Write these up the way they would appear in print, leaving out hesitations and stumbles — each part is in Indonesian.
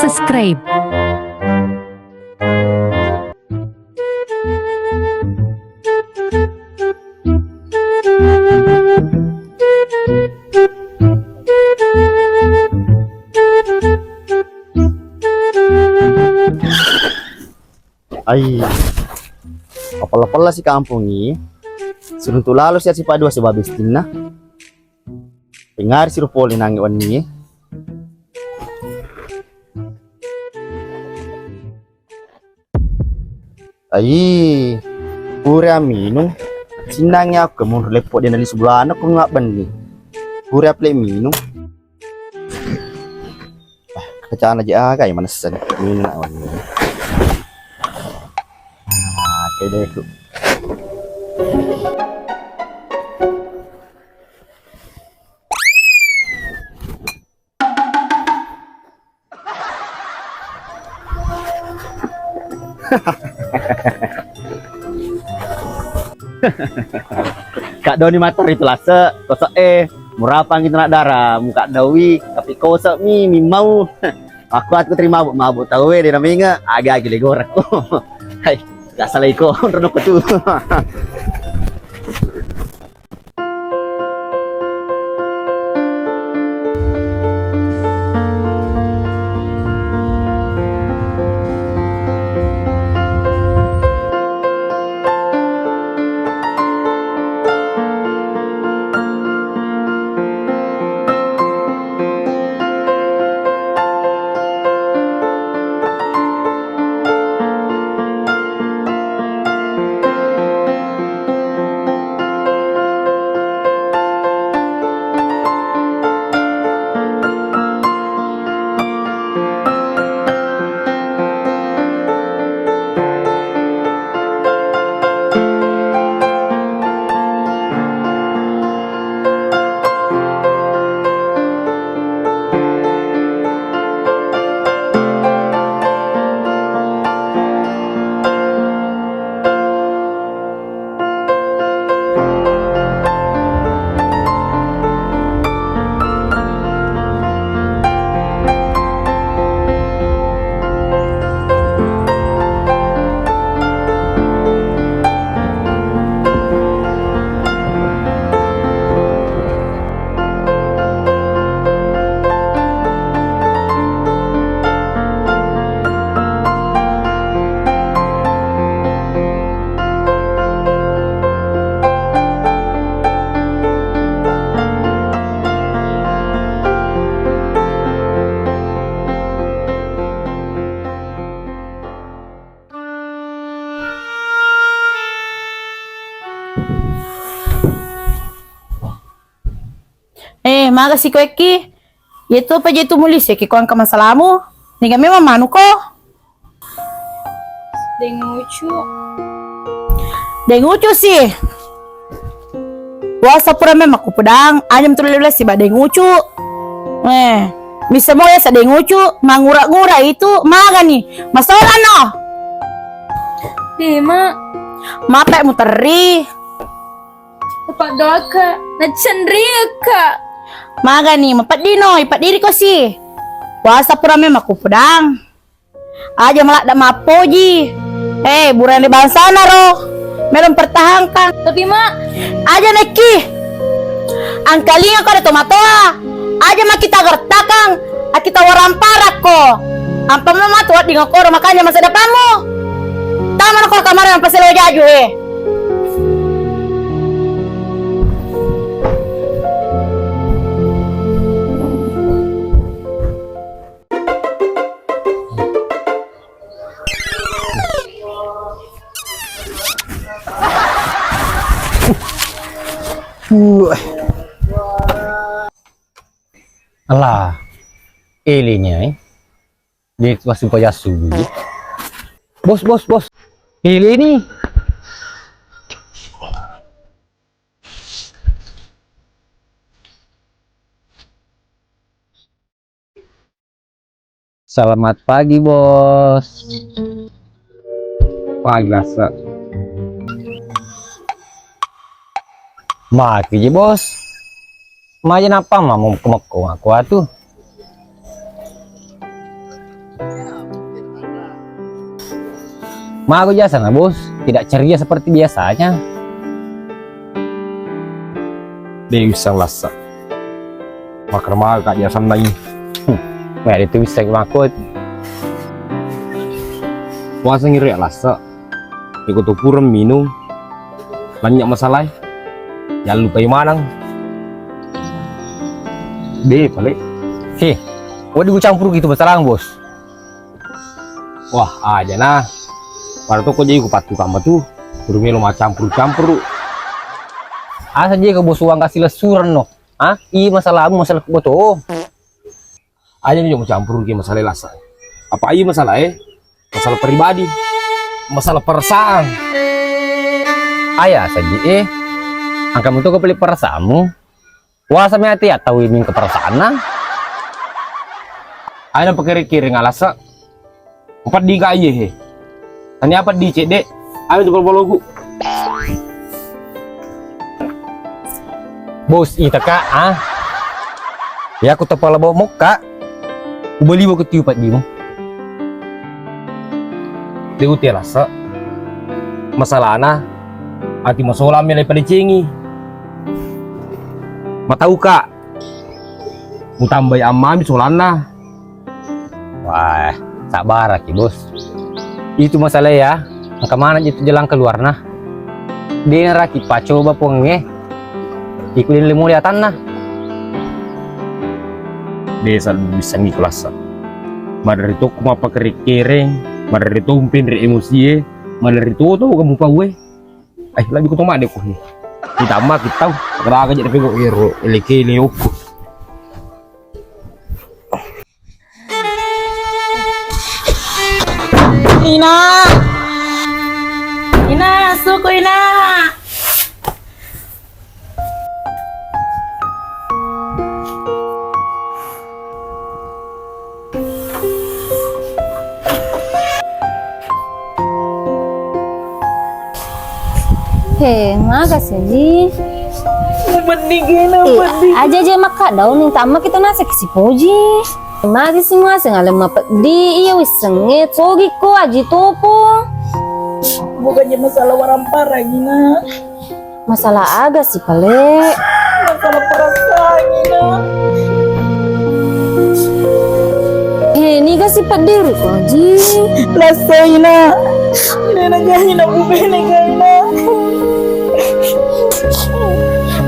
subscribe. Ay, apal-apal si kampung ni. Suruh tu lalu siat si padua sebab istin na. Dengar si Rupoli nangis ni. Ay, pura minum. Sinangnya aku mau lepot dia dari sebelah anak aku ngak bani. Pura play minum. Kecaan aja kayak mana sen minum awan ni. Kayak deh tu. Kak Doni matar itu lah kosok murapang kita nak darah muka dawi tapi kosok mi mau aku terima mabuk tahu dia namanya agak-agak legorek. Hai gak salah iko rono tu. Makasih ko Eki. Itu apa je tu mulis ya ki kuang ka masalahmu. Ni kami manu ko. Dengucu sih. Wasa pura memang aku pedang, anyam terleles si badengucu. Bisa mau ya sa dengucu, mangura-ngura itu maga nih. Masalah no. Ma. Mapek muteri. Dapat doa kak, nacendri kak. Maga nih, mapat dino, ipat diri ko sih. Wasa pura memang aku pedang. Aja malak dak mapoji. Buran di bangsa na roh. Melon pertahankan. Tapi mak, aja neki. Angkalinga ko ada tomatoa. Aja mak kita gertakang. Kita waramparak ko. Ampa mama tuat di ngokoro makanya masa depanmu. Taman ko kamar yang paselo jaju Alah, ilinya dia masih kaya subuh. Bos. Ili nih. Selamat pagi, bos. Pagi, rasa. Maki je bos. Majan apa mah mau kemeko aku atuh. Mago jasa na bos, tidak ceria seperti biasanya. Dewi sang lasa. Makar maga kak jasa na ini. Nggak itu bisa makut. Puasa ngiri lasa. Ikut tupuran minum. Banyak masalah. Jangan lupa yang manang. Deh balik. Heh, waduh campur gitu masalah bos. Wah aja nah. Pada tuh kok jadi kupatu kamu tuh. Burungnya lo macam campur. Asa aja ke bos uang kasih lesuran no. Ah, iya masalahmu masalah kebetulan. Aja nih mau campur ke masalah lasa. Apa aja masalah masalah pribadi. Masalah perasaan. Ayah saja angkamu tuh kepilih perasaanmu. Wah sampai hati atau ini ke perasaan. Ayo pakai kiri ngalasa. 4 di kaya Tanya apa di cek dek? Ayo coba bologu. Bos ita kak ya aku tepala bawa muka beli bawa ketiupat di mo. Dia utia rasa masalahnya hati masalah milih pada cengi. Matau kak tambah amami solana. Wah sabar aki bos, itu masalah ya angka mana itu jalan keluar nah dia rakit pak coba pongnya ikutin limu lihatan nah Desa bisa ngiklasa. Madar itu aku apa kering, madar itu umpin dari emosi madar itu tuh kamu gue. Lagi aku toma deh kok. Ditambah kita keraga jadi pego iro eleke leoko. Ina, suku Ina. Maga sih. Aja maka daun yang tama kita nasi kisi poji. Magi semua sengalim mapak di iya wisenge sogi ko aji topo. Bukannya masalah warampara Gina. Masalah aga sih pale. Masalah perasaan Gina. Ini gak sih pediri ko aji. Lasa Gina. Nena gahina bubene gahina.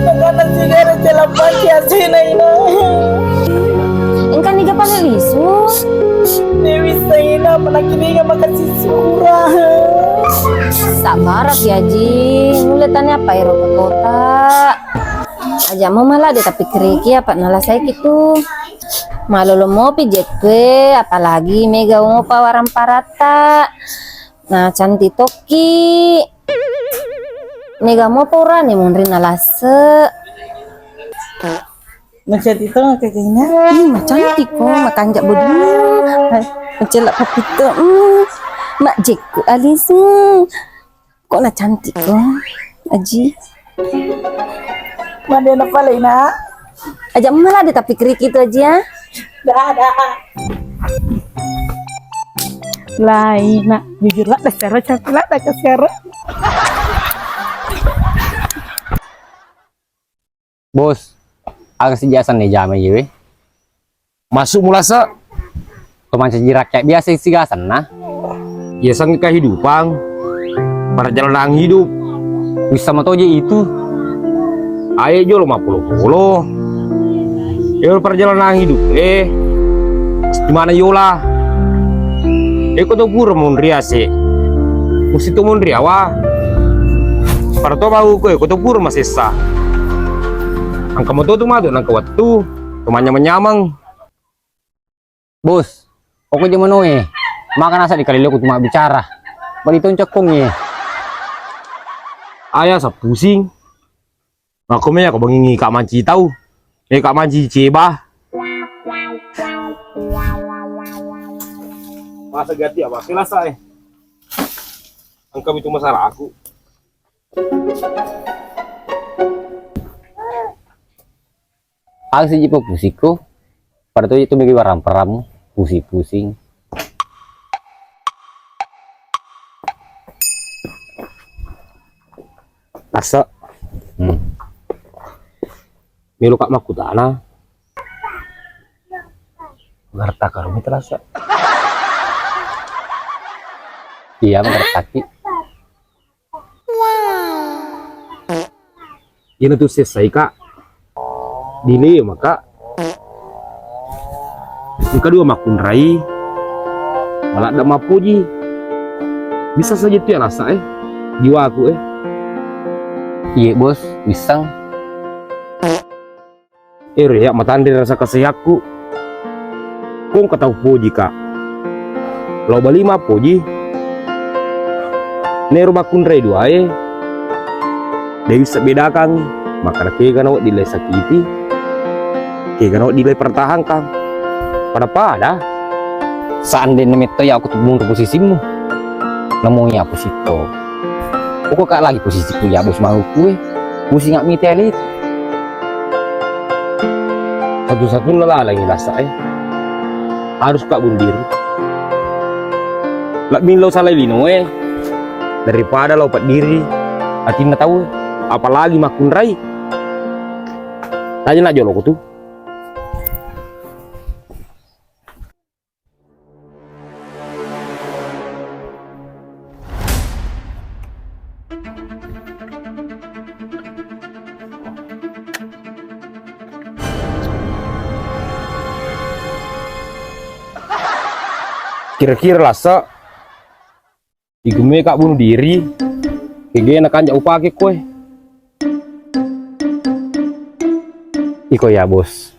Makanan sigara jalan pagi asena Gina. Engkan niga pale lisu. Dewi Saina menakini makasih surah. Sabar ya Ji, nguletannya apa ya ke kota. Aja mau malah deh tapi keriki apa nala saya gitu. Malu lo mau pijet gue, apalagi mega mau pawaran parata. Nah cantik toki. Mega mau pura nih mungkin nalase. Macam itu kayak gini. Cantik kok, makan jak bodoh. Mencelak papito. Mak jekku alis. Kok na cantik kok. Aji. Mana nak paling nak? Aja malah deh tapi kerik itu aja. Dah. Lain nak jujur lah dah secara cantik lah dah secara. bos agak sejasan nih jamnya yewe Masuk mulasa. teman sejirak kayak biasa sih gasan nah Ya sang kehidupan. Perjalanan hidup. bisa mau aja itu Ayo jual 50-50. Ya perjalanan hidup. Gimana yola? Kau tuh pura mondria sih. Mesti tuh mondria wah. Para tuh mau kau tuh pura masih sah. Angka motor tuh madu nangka waktu. Temannya menyamang. bos pokoknya mana makan asa dikali aku cuma bicara balik cekung ya Ayah sa pusing. Aku mah aku bengi kak manci tahu. Kak manci cebah. Masa ganti apa? Selesai. Angka itu masalah aku. aku sih jipo pusiko pada tuh itu bagi warang peramu pusing-pusing Rasa. Melo kak makutana. Garta karumi terasa. Iya mengerti. Ini tuh selesai kak. Dili maka. Muka dua makun rai. Malah ada mapuji. Bisa saja tuh ya rasa jiwa aku Iya bos, pisang. Ya matandi rasa kasihku. Kung kata puji kak. Lo bali ma puji. Nero makun rai dua dia bisa bedakan maka kaya kan dilai sakiti kaya kan dilai pertahankan pada Seandainya meto ya aku tubung ke posisimu. Namanya aku situ. Aku kak lagi posisiku ya bos mau kue. Pusing nggak mitelit. Satu-satunya lah lagi rasa harus kak bunuh diri. Lak lo salah lino daripada lopat diri. Hati nggak tahu apalagi makun rai. Tanya nak jolok tuh. Kira-kira rasa igume kak bunuh diri kege nak kanjak upake kue Iko ya bos.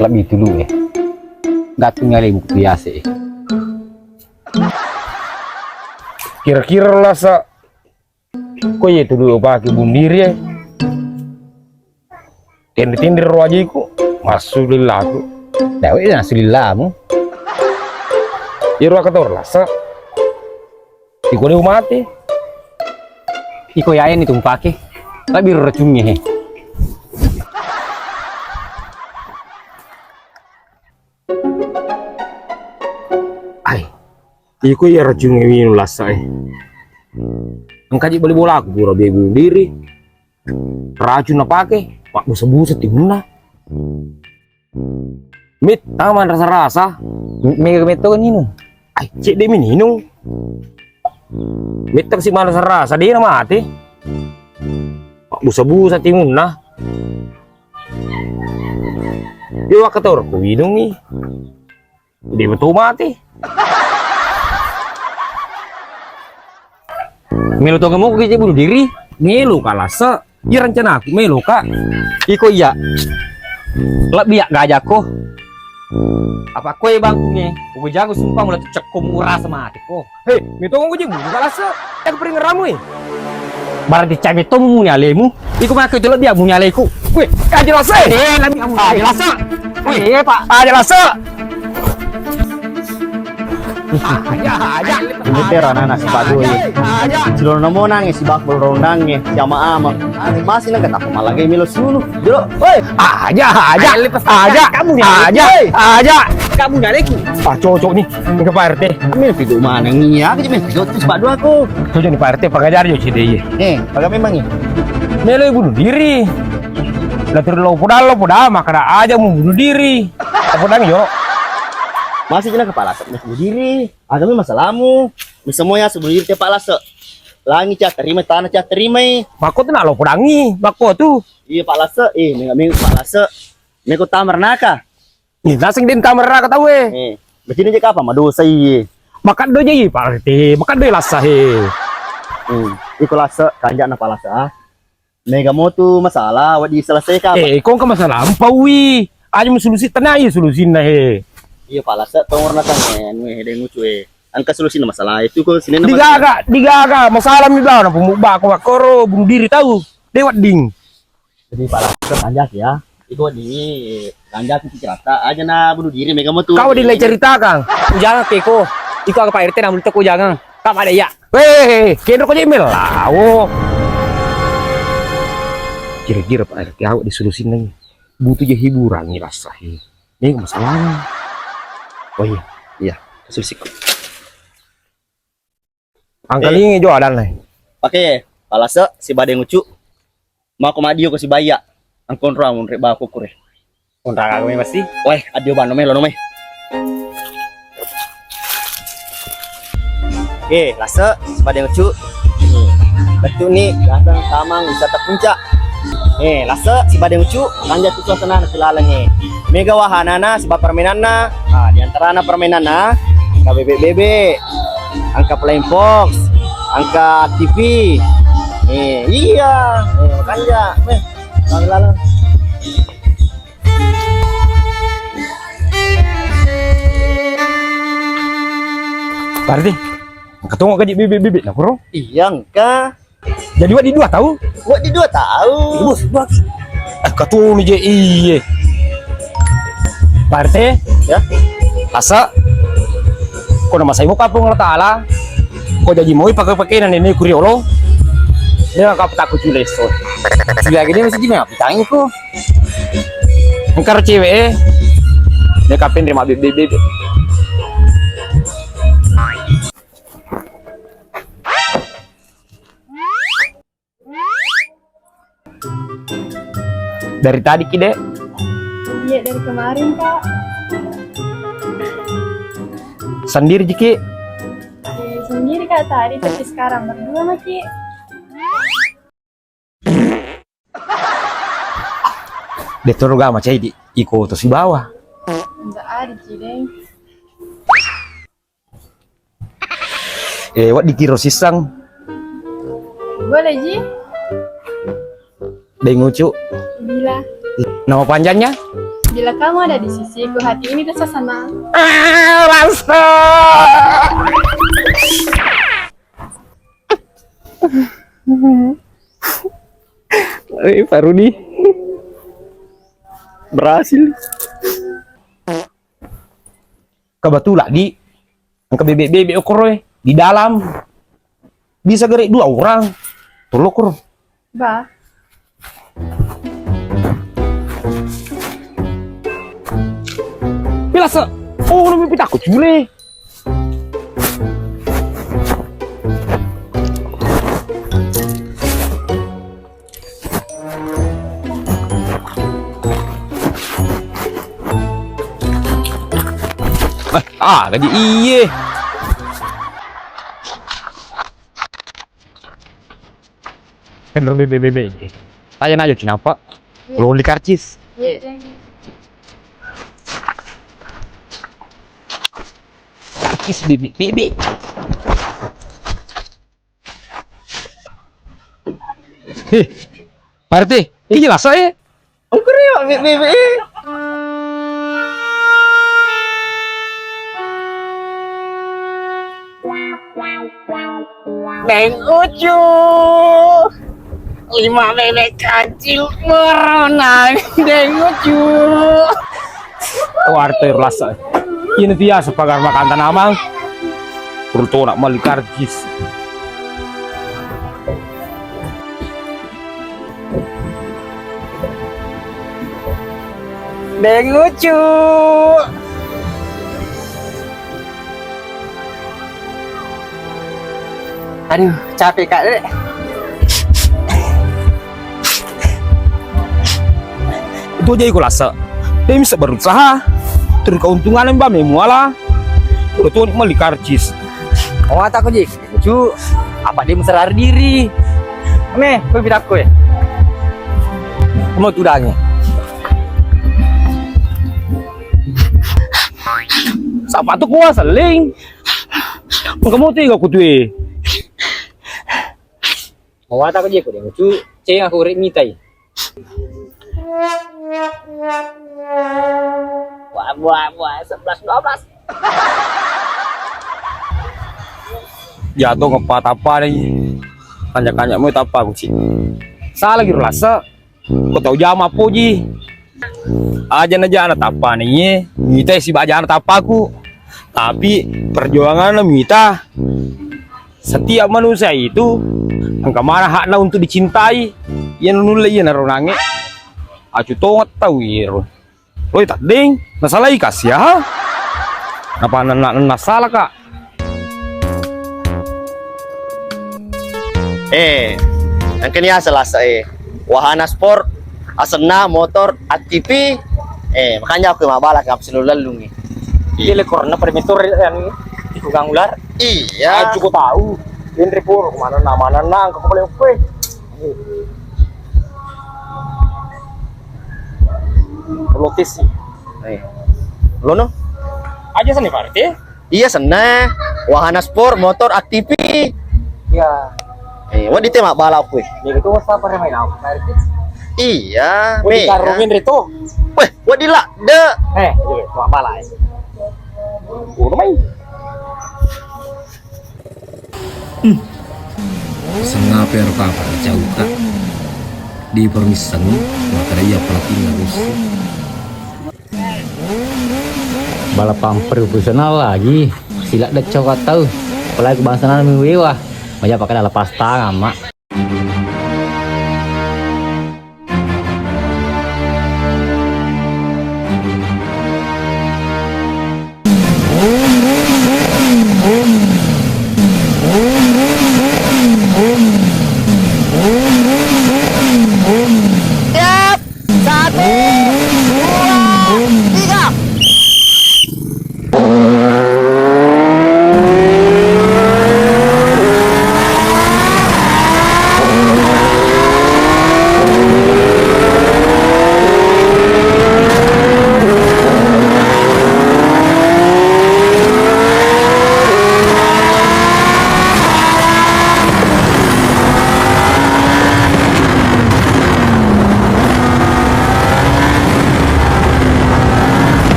Lebih dulu Gak punya lagi bukti biasa kira-kira rasa kue itu dulu upake bunuh diri tindir wajiku masuk lillaku Dewi dan sulilahmu. Iru kata rasa iko dia mati. Iko ya ini tumpake. Lebih racunnya Iko ya racunnya minum lasa Engkaji boleh bola aku pura dia bunuh diri. Racun apa ke? Pak buset-buset timuna. Mit taman rasa-rasa. Mega meto kan minum. Cik dia minum. Mit tak si mana rasa dia mati. Pak buset-buset timuna. Dia wakator aku minum nih. Dia betul mati. Melo to kamu kok bunuh diri? Melo kalasa. Ya rencana aku melo kak. Iko iya. Lebih gak ko. Apa kue bang nih? Gue jago sumpah mulai cekum murah sama hatiku. Hei, mito kong kucing bunuh kalasa. Aku pering ngeramu Barang dicami to mu nyalemu. Iku mah itu lebih mu nyaleku. Wih, aja lasa. Lebih kamu aja lasa. Wih, Pak. Aja lasa. Ini terana nasi padu ya. Silo namo nangis si bakbol rong nangis sama ama. Masih nang kata malah gay milo sulu. Jero, woi. Aja. Kamu kamu nyaleku. Cocok nih. Ke Pak RT. Mil video mana nih ya? Kita main video terus padu aku. Cocok nih Pak RT pengajar yo si dia. Pakai memang ya. Melo bunuh diri. Lah terus lo poda makanya aja mau bunuh diri. Apa nang yo? Masih jenak kepala sok bunuh diri. Agami masalahmu. Semuanya sebelum diri kepala sok. Langi cak terima tanah cak terima. Bako tuh nak lo podangi. Bako tuh. Iya Pak Lase, minggu Pak Lase. Minggu tamar naka. Nih nasing din kamera kata we. Begini aja apa madosa iya. Makan doja iya Pak RT. Makan doja lasa he. Iku Lase kanjak na Pak Lase Mega mo tuh masalah wadi selesai ka. Kong ke masalah ampawi. Aja solusi tanah iya solusi nah he. Iya Pak Lase tongor na tangen we de ngucu we. Angka solusi na masalah itu kok sini na. Digaga masalah mi bawa na pemubah ko koro bunuh diri tahu. Dewat ding. Jadi Pak Lase kanjak ya. Iku di kanjak itu cerita aja na bunuh diri mega mo tuh. Kau dilai cerita Kang. Jangan keko. Iko ke Pak RT namun teko jangan. Kam ada ya. Weh, kira kau email lawo. Kira-kira Pak RT awak disolusin nih. Butuh je hiburan nih rasa he. Ini masalahnya. Oh iya, solusi. Angka ini jo ada nih. Pakai Palasa si badeng ucu. Mako madio ko si baya. Ang kontra mun rek ba ko kure. Kontra kami pasti. Weh, adio ba no me lo no me. Lasa si badeng ucu. Betul nih, datang tamang wisata puncak. Lasa si badeng ucu lanjut ke suasana kelalangnya. Mega wahana na sebab permainan na. Di antara na permainan na angka bebek, angka playing fox, angka TV. Iya, kanja. Lalu. Berarti ketemu gaji bibit nah bro. Iya angka. Jadi wak di 2 tahu? Buat di 2 tahu. Bos, ketemu nih je iye. Berarti Ya. asa ko na masay mo kapong latala. Ko jadi mo ipakai na ini kuriolo. Dia ka pata ko chuleso. Sila gini masih gini apa? Tangin ko. Engkar cewek dia kapin terima bibit. Dari tadi kide Iya, dari kemarin, Kak. sendiri jiki Sendiri, Kak, tadi, tapi sekarang berdua, Maki. de toro ga macai di iko to si bawah. Enggak ada, Cideng. Wat dikiro sisang Boleh, Ji? de ngucu. Bila Nama panjangnya? bila kamu ada di sisiku, hati ini rasa senang. Rasa. Farudi berhasil. Kebetulan di angka bebek okor di dalam bisa gerik 2 orang. Tolok Bah, Bilasa. Oh, lebih takut jule. Gaji iye. Kan bebek. Tanya aja kenapa? Belum di karcis. iya, Jeng. Karcis bebek. Heh, Pak RT, ini jelas saya. Angkur ya bebek. Neng Ucu. 5 bebek kecil berenang. Neng Ucu. Warta rasa. Ini biasa pagar makan tanamang. Perlu nak mali karcis. Neng Ucu. Aduh, capek Kak Dek. Itu aja ikut rasa. Dia bisa berusaha. Terus keuntungan yang mbak memuala. Udah tuh mali karcis. Oh, tak aku Ji. Ucu, apa dia mesra diri? Nih, gue bilang aku ya. Kamu tuh dangnya. Siapa tuh kuasa seling. Kamu tuh gak kutu. Oh, tak aku Ji. Aku dia Ucu. Ceng aku rek mitai. Wah, 11-12. Jatuh ngepat apa nih? Kanyak-kanyak mau apa aku sih? Salah gitu rasa. Kau tahu jam apa ji? Aja anak apa nih? Mita si baja anak apa aku? Tapi perjuangan Mita. Setiap manusia itu angka mana haknya untuk dicintai. Yang nulai yang naronange. Acu tongat tahu iro. Lo tak ding, masalah ikas ya? Apa nak salah kak? Yang kini selasa wahana sport, asana motor, ATV. Makanya aku mabalak ngap selalu lalu nih. Iya le corona perimeter yang dikugang ular. Iya. Cukup tahu. Ini pur kemana nang ke boleh kue. Lotis sih. Lo no? Aja sana Pak. Iya sana. Wahana sport, motor, ATV. Ya, Wah di tema balap kue. dia itu wasa apa main aku. Iya. Kue dikarungin itu. Weh, wadilah, de. Iya, cuma balai. Udah main. Sengaja pero kapal jauh kak di permisan maka dia pelatih harus Balapan profesional lagi. Silat dah coklat tahu. Apalagi kebangsaan mewah. Banyak pakai dalam pasta mak.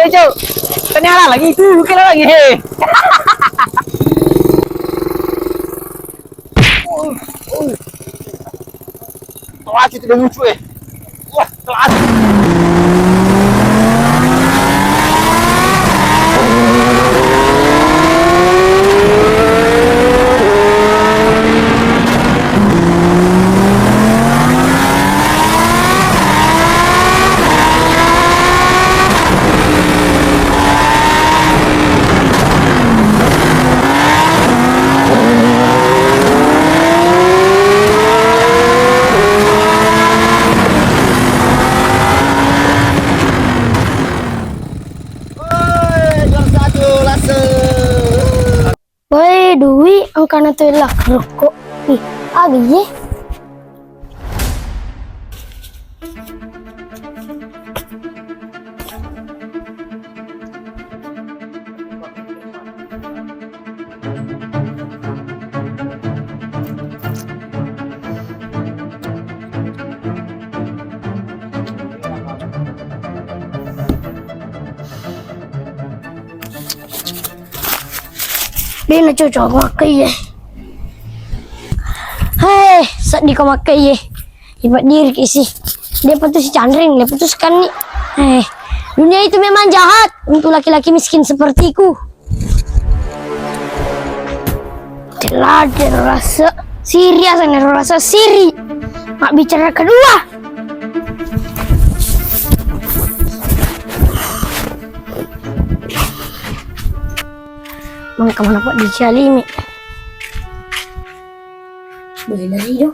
Cok, ternyata lagi itu, kira lagi he. Wah, itu udah lucu Wah, telat. Woi, Dwi, angkana tuh lah rokok. Ih, lagi ye. Dia nak cocok makai ye. Hei, saat di kau makai ye. Ibat diri kisi. Dia putus si Chandring, dia putuskan nih. Hei, dunia itu memang jahat untuk laki-laki miskin sepertiku. Telah ada rasa Siri, asal rasa Siri. Mak bicara kedua. Mang kemana pak di Cialimi? Boleh dari itu.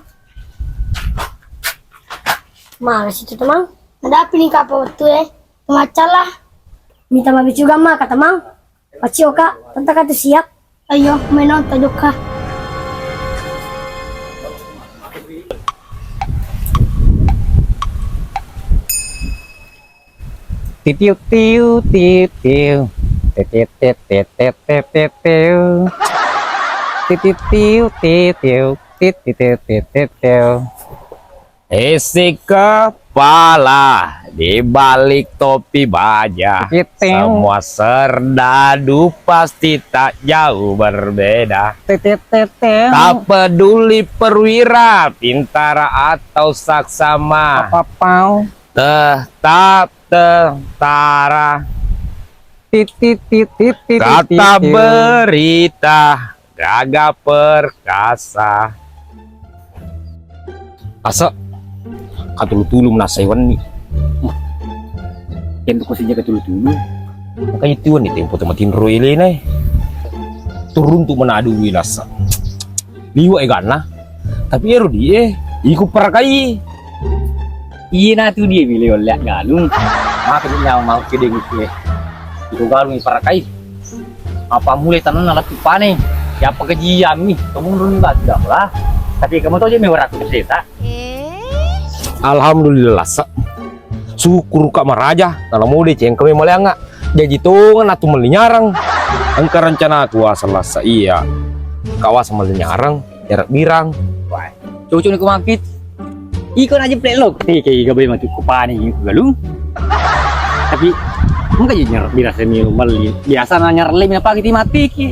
Mana situ teman? Ada apa nih kak waktu Macalah. Minta mabi juga mah kata mang. Paci oka, tentang kata siap. Ayo main nonton juga. Titiu tiu tiu tiu. Titiu tiu tiu tiu tiu tiu. Titiu tiu tiu tiu. Titiu tiu tiu tiu. Isi kepala di balik topi baja, semua serdadu pasti tak jauh berbeda. Tak peduli perwira, bintara atau saksama, tetap tentara. Kata berita gagah perkasa. Asa katulu-tulu menasaiwan nih. Kento ko siya katulu-tulu. Makanya tuan nih tempo tematin roile nih. Turun tu Manado wilasa. Liwa egana. Tapi ero dia ikut parakai. Iya na tu dia pilih oleh galung. Maka dia mau kede gitu. Itu galung parakai. Apa mulai tanah nalat pane? Siapa kejian nih? Kamu runi badak lah. Tapi kamu tahu aja mewah aku cerita. Alhamdulillah sa. Syukur kak maraja. Kalau mau deh cengkau malah enggak. Jadi tuh atau melinyarang. Angka rencana aku asal sa iya. Kawas melinyarang. Jarak birang. Cucu ni kumakit. Ikon aja plek lo. Kayak gabai mati kupani galung. Tapi mungkin jadi birasa ni mali. Biasa nanya lem apa kita mati ki.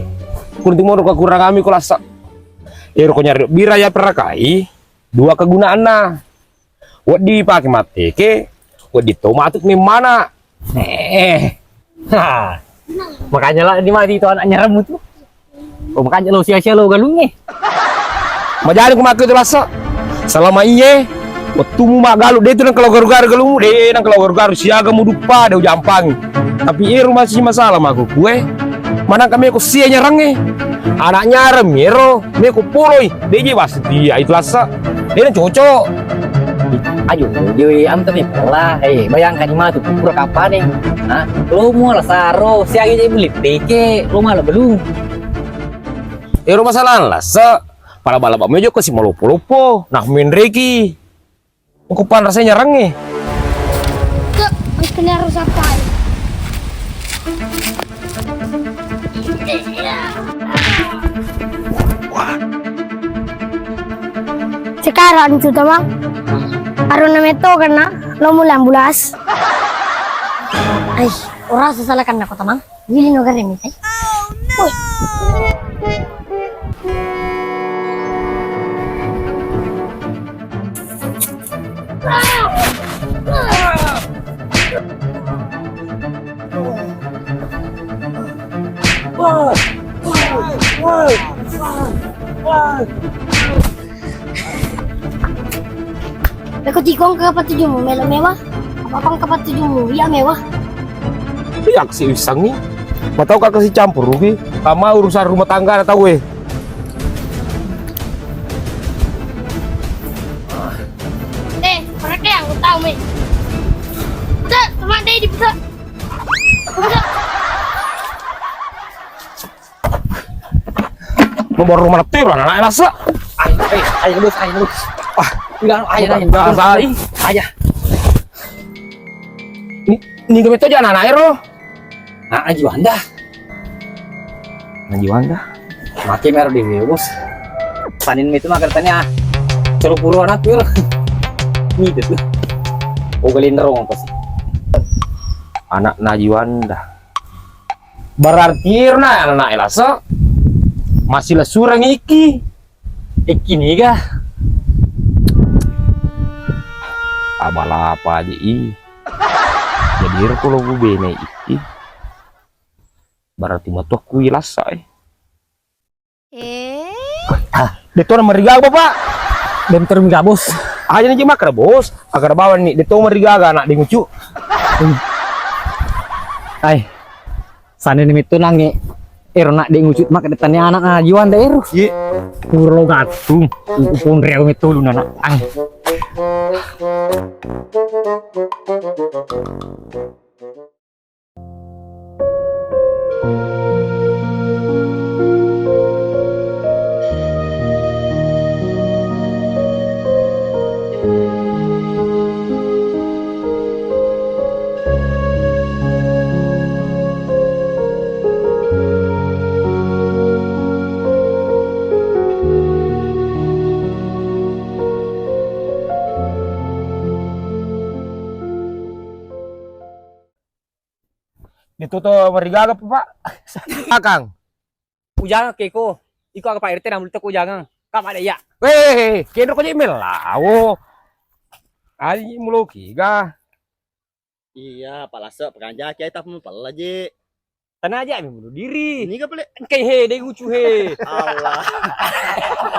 Kunti mau kurang kami kelas. Ero ko nyari bira ya perakai. Dua kegunaan nah. Wad dipakai mati ke. Wad ditomatuk nih mana? Makanya lah di mati itu anaknya rambut tuh. Oh makanya lo sia-sia lo galungnya. Majari ko makai terasa. Selama iye. Waktu mu magalu dia tuh nang kalau garu-garu galungmu deh nang kalau garu-garu siaga mu dupa deh jampang. Tapi ero masih masalah maku kue. Mana kami aku sia nyerangnya. Anaknya remiro, me aku poloi. Dia pasti dia itu lasa. Dia cocok. Ayo, dewe am tapi pola. Bayangkan di mana tuh pura kapan nih? Hah? Lo mau lah saro, siang aja beli teke, lo malah belum. Ero masalah lasa. Para balap mejo ke si malopo-lopo. Nah main reki. Aku pan rasanya nyerangnya. Kak, ang kena harus apa? Sekarang itu teman, aruna meto karena lo mulai ambulas. Ay, orang salah karena kau teman, willing no garemi ay. Uy. Aku tikong ke kapat tujuhmu, melo mewah. Apa kapat tujuhmu, ya mewah. Iya si isang nih. Mau tahu kak kasih campur rugi. Sama urusan rumah tangga tahu weh. Mereka yang aku tahu me. Udah, teman deh di udah. Mau baru rumah teh anak rasa. Ayo bos. Bilang ayah. Ayah. Ini kami tuh jangan anak ero. Nah, aja anda. Najiwanda. Makin merah di bos. Panin itu makartanya. Coro puro anak tuh. Ini tuh. Ogalin rong apa sih? Anak Najiwanda. Berarti na anak elasa. Masih lah surang iki. Iki nih kah? Abala apa aja i. Jadi kalau gue bene iki. Berarti matu aku ilasa Deto na marigaga pak. Dem termiga bos. Aja nih mak bos. Agar bawa nih deto marigaga anak di ngucu. Ay. Sana nih itu nangi. Ero nak di ngucut mak depannya anak ajuan deh ero. Ye. Puro gatung. Pun reo itu lu anak. Ay. Deto to marigaga pak. Akang. Ujang keko. Iko aga Pak RT na multo ko ujang. Kam ada ya. Weh, kendo ko email lawo. Ai muloki ga. Iya, palasa pengaja kiai tak mempel aja. Tanah aja bunuh diri. Ini ka pala. Kayak he, deh ngucu he. Allah.